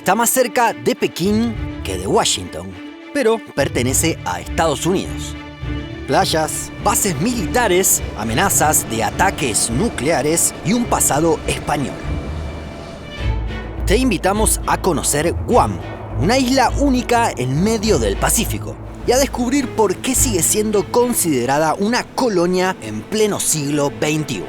está más cerca de Pekín que de Washington, pero pertenece a Estados Unidos. Playas, bases militares, amenazas de ataques nucleares y un pasado español. Te invitamos a conocer Guam, una isla única en medio del Pacífico, y a descubrir por qué sigue siendo considerada una colonia en pleno siglo XXI.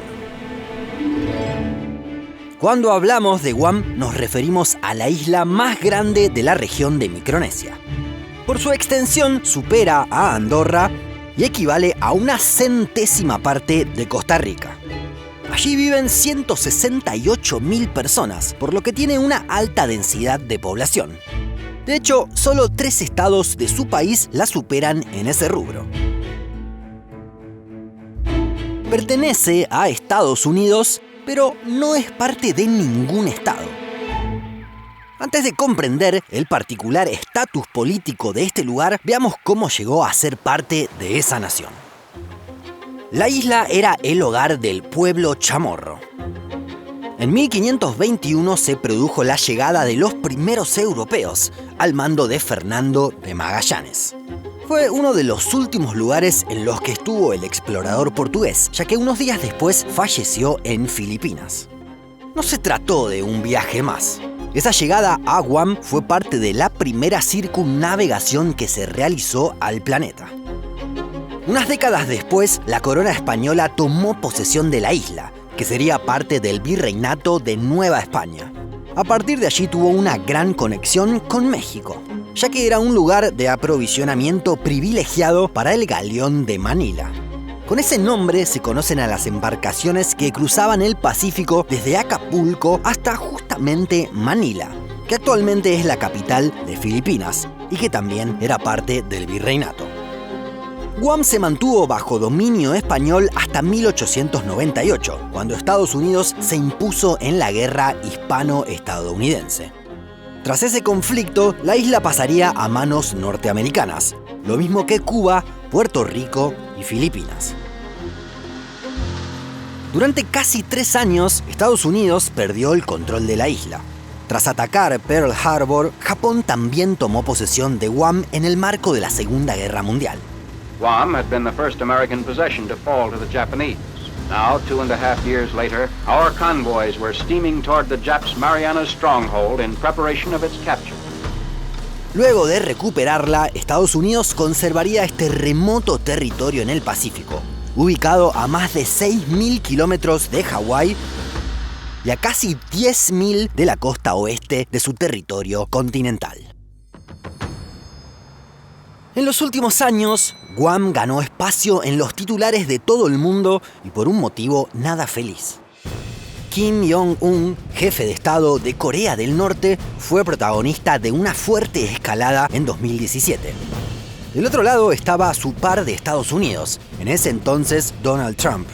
Cuando hablamos de Guam, nos referimos a la isla más grande de la región de Micronesia. Por su extensión, supera a Andorra y equivale a una centésima parte de Costa Rica. Allí viven 168.000 personas, por lo que tiene una alta densidad de población. De hecho, solo 3 estados de su país la superan en ese rubro. Pertenece a Estados Unidos, pero no es parte de ningún estado. Antes de comprender el particular estatus político de este lugar, veamos cómo llegó a ser parte de esa nación. La isla era el hogar del pueblo chamorro. En 1521 se produjo la llegada de los primeros europeos, al mando de Fernando de Magallanes. Fue uno de los últimos lugares en los que estuvo el explorador portugués, ya que unos días después falleció en Filipinas. No se trató de un viaje más. Esa llegada a Guam fue parte de la primera circunnavegación que se realizó al planeta. Unas décadas después, la corona española tomó posesión de la isla, que sería parte del virreinato de Nueva España. A partir de allí tuvo una gran conexión con México, ya que era un lugar de aprovisionamiento privilegiado para el galeón de Manila. Con ese nombre se conocen a las embarcaciones que cruzaban el Pacífico desde Acapulco hasta justamente Manila, que actualmente es la capital de Filipinas y que también era parte del virreinato. Guam se mantuvo bajo dominio español hasta 1898, cuando Estados Unidos se impuso en la guerra hispano-estadounidense. Tras ese conflicto, la isla pasaría a manos norteamericanas, lo mismo que Cuba, Puerto Rico y Filipinas. Durante casi 3 años, Estados Unidos perdió el control de la isla. Tras atacar Pearl Harbor, Japón también tomó posesión de Guam en el marco de la Segunda Guerra Mundial. Guam had been the first American possession to fall to the Japanese. Now, 2.5 years later, our convoys were steaming toward the Japs' Marianas stronghold in preparation of its capture. Luego de recuperarla, Estados Unidos conservaría este remoto territorio en el Pacífico, ubicado a más de 6.000 kilómetros de Hawái y a casi 10.000 de la costa oeste de su territorio continental. En los últimos años, Guam ganó espacio en los titulares de todo el mundo y por un motivo nada feliz. Kim Jong-un, jefe de Estado de Corea del Norte, fue protagonista de una fuerte escalada en 2017. Del otro lado estaba su par de Estados Unidos, en ese entonces Donald Trump.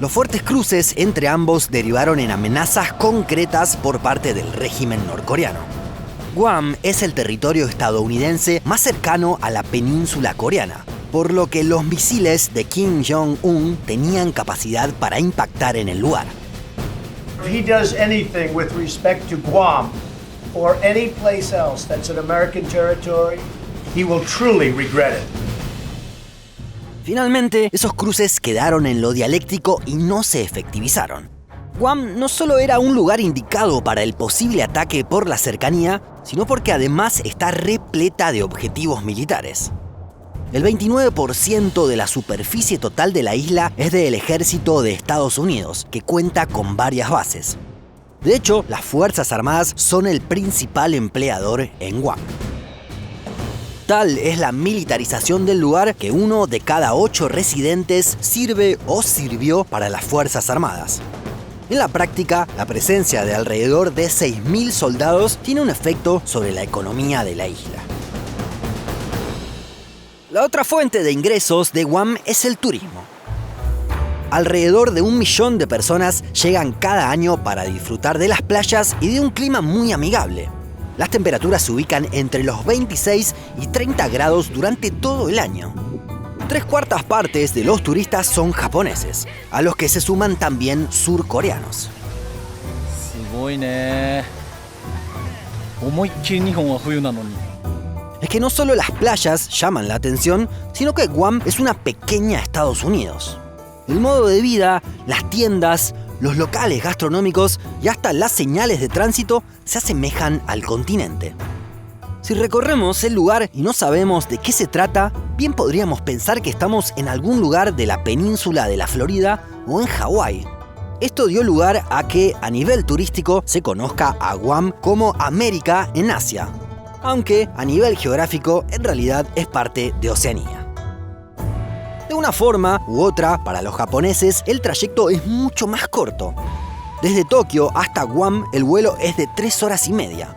Los fuertes cruces entre ambos derivaron en amenazas concretas por parte del régimen norcoreano. Guam es el territorio estadounidense más cercano a la península coreana, por lo que los misiles de Kim Jong-un tenían capacidad para impactar en el lugar. If he does anything with respect to Guam or any place else that's an American territory, he will truly regret it. Finalmente, esos cruces quedaron en lo dialéctico y no se efectivizaron. Guam no solo era un lugar indicado para el posible ataque por la cercanía, sino porque además está repleta de objetivos militares. El 29% de la superficie total de la isla es del ejército de Estados Unidos, que cuenta con varias bases. De hecho, las Fuerzas Armadas son el principal empleador en Guam. Tal es la militarización del lugar que 1 de cada 8 residentes sirve o sirvió para las Fuerzas Armadas. En la práctica, la presencia de alrededor de 6.000 soldados tiene un efecto sobre la economía de la isla. La otra fuente de ingresos de Guam es el turismo. Alrededor de 1 millón de personas llegan cada año para disfrutar de las playas y de un clima muy amigable. Las temperaturas se ubican entre los 26 y 30 grados durante todo el año. 3/4 partes de los turistas son japoneses, a los que se suman también surcoreanos. 思いっきり日本は冬なのに。 Es que no solo las playas llaman la atención, sino que Guam es una pequeña Estados Unidos. El modo de vida, las tiendas, los locales gastronómicos y hasta las señales de tránsito se asemejan al continente. Si recorremos el lugar y no sabemos de qué se trata, bien podríamos pensar que estamos en algún lugar de la península de la Florida o en Hawái. Esto dio lugar a que a nivel turístico se conozca a Guam como América en Asia, aunque a nivel geográfico en realidad es parte de Oceanía. De una forma u otra, para los japoneses el trayecto es mucho más corto. Desde Tokio hasta Guam el vuelo es de 3 horas y media,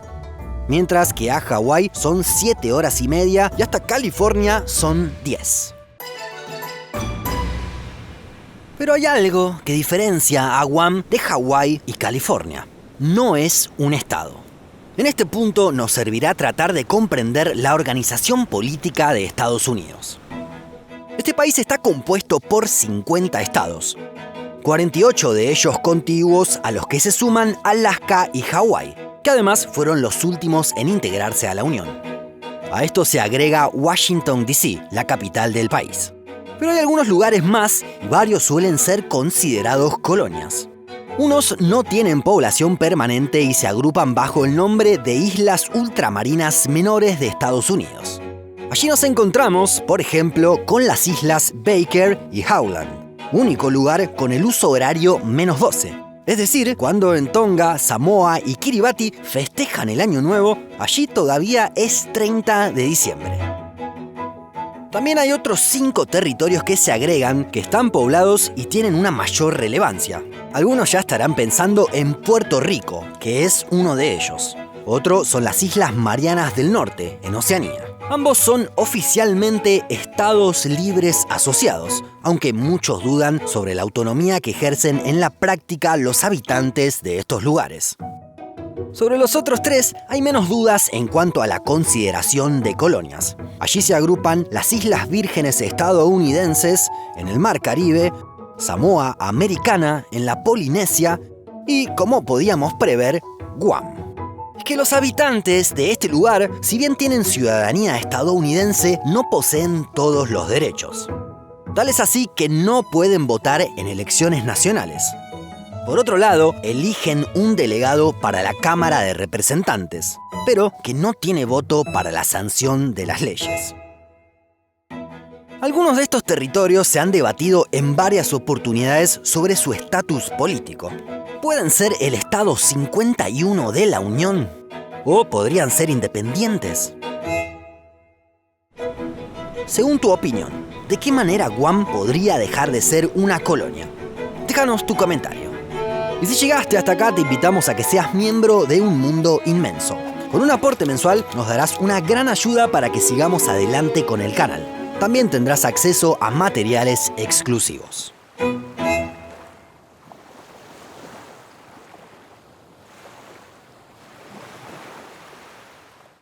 mientras que a Hawái son 7 horas y media y hasta California son 10. Pero hay algo que diferencia a Guam de Hawái y California. No es un estado. En este punto nos servirá tratar de comprender la organización política de Estados Unidos. Este país está compuesto por 50 estados, 48 de ellos contiguos a los que se suman Alaska y Hawái, que además fueron los últimos en integrarse a la Unión. A esto se agrega Washington, D.C., la capital del país. Pero hay algunos lugares más y varios suelen ser considerados colonias. Unos no tienen población permanente y se agrupan bajo el nombre de Islas Ultramarinas Menores de Estados Unidos. Allí nos encontramos, por ejemplo, con las islas Baker y Howland, único lugar con el uso horario -12. Es decir, cuando en Tonga, Samoa y Kiribati festejan el Año Nuevo, allí todavía es 30 de diciembre. También hay otros 5 territorios que se agregan, que están poblados y tienen una mayor relevancia. Algunos ya estarán pensando en Puerto Rico, que es uno de ellos. Otro son las Islas Marianas del Norte, en Oceanía. Ambos son oficialmente estados libres asociados, aunque muchos dudan sobre la autonomía que ejercen en la práctica los habitantes de estos lugares. Sobre los otros 3 hay menos dudas en cuanto a la consideración de colonias. Allí se agrupan las Islas Vírgenes estadounidenses en el Mar Caribe, Samoa Americana en la Polinesia y, como podíamos prever, Guam. Es que los habitantes de este lugar, si bien tienen ciudadanía estadounidense, no poseen todos los derechos. Tal es así que no pueden votar en elecciones nacionales. Por otro lado, eligen un delegado para la Cámara de Representantes, pero que no tiene voto para la sanción de las leyes. Algunos de estos territorios se han debatido en varias oportunidades sobre su estatus político. Pueden ser el Estado 51 de la Unión, o podrían ser independientes. Según tu opinión, ¿de qué manera Guam podría dejar de ser una colonia? Déjanos tu comentario. Y si llegaste hasta acá, te invitamos a que seas miembro de Un Mundo Inmenso. Con un aporte mensual nos darás una gran ayuda para que sigamos adelante con el canal. También tendrás acceso a materiales exclusivos.